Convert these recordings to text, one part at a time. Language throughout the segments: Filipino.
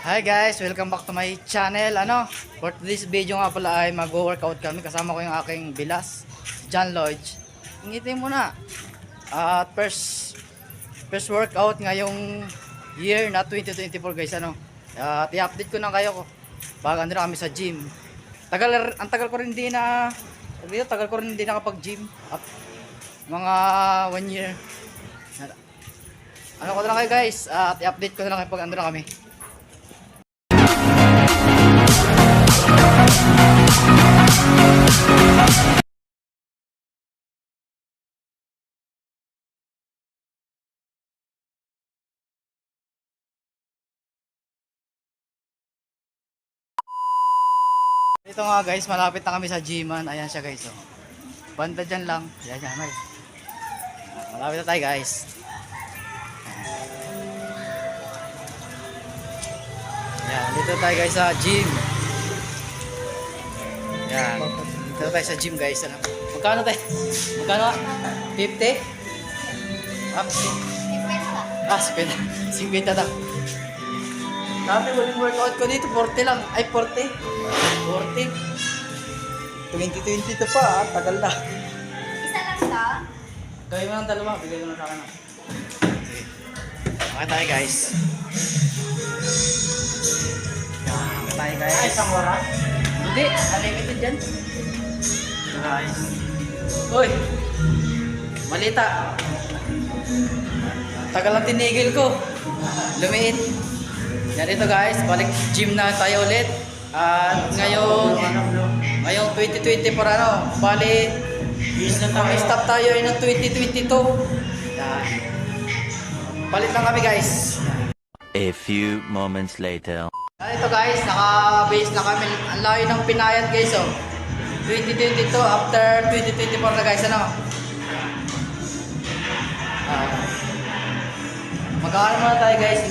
Hi guys, welcome back to my channel. For this video nga pala ay mag-workout kami. Kasama ko yung aking bilas, John Lodge. Ingitin mo na. At first workout ngayong year na 2024 guys. At i-update ko na kayo bago na kami sa gym. Ang tagal ko rin hindi nakapag-gym. Mga 1 year. Ano ko na lang kayo guys. At i-update ko na lang kayo pag na kami. Ito nga guys, malapit na kami sa gyman. Ayan siya guys. Banda dyan lang. Ayan siya. Malapit na tayo guys. Ayan, dito tayo guys sa gym. Ayan, dito tayo sa gym guys. Magkano tayo? Magkano? 50? 50 daw. Dati huling workout ko dito, 40 lang. Ay, 40. 40. 2022 pa, tagal na. Isa lang ta? Gawin mo ng dalawa, bigay mo na sa akin. Sige. Okay tayo guys. Okay tayo guys. Ay, isang oras? Hindi, unlimited dyan. Guys. Uy! Malita. Tagal lang tinigil ko. Lumiit. Yan ito guys, balik gym na tayo ulit. At ngayong 2024 bali stop tayo ay ng 2022. Yan. Balik lang kami guys. A few moments later. Yan ito guys, naka-base na kami. Ang layo ng pinayat guys 2022 after 2024 na guys Mag-aano muna tayo guys,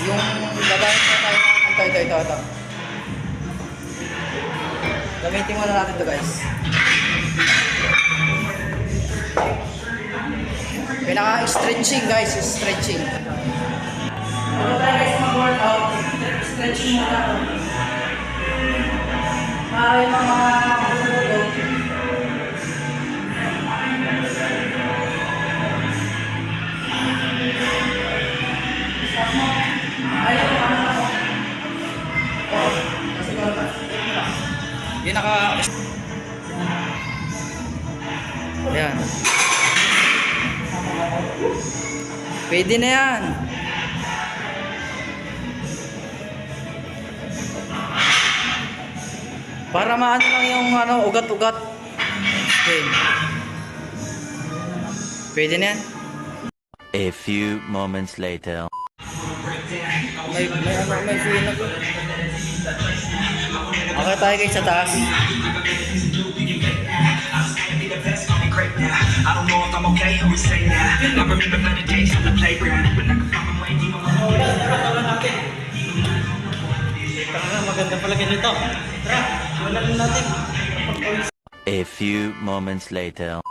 yung gagamit na tayo ito. Gamitin muna natin ito guys. Pinaka-stretching guys, stretching. Ano tayo guys mag-workout, stretching muna. Para yung mga matutulog. Yan Ayan. Pwede na yan. Para maano lang yung ugat-ugat. Okay. Pwede na yan. A few moments later. May feel ako. Okay tayo guys sa taas. I don't know if I'm okay, always say that. I remember better days on the playground when I could find my way, you know. Maganda pala ganito. Tara, wala natin. A few moments later.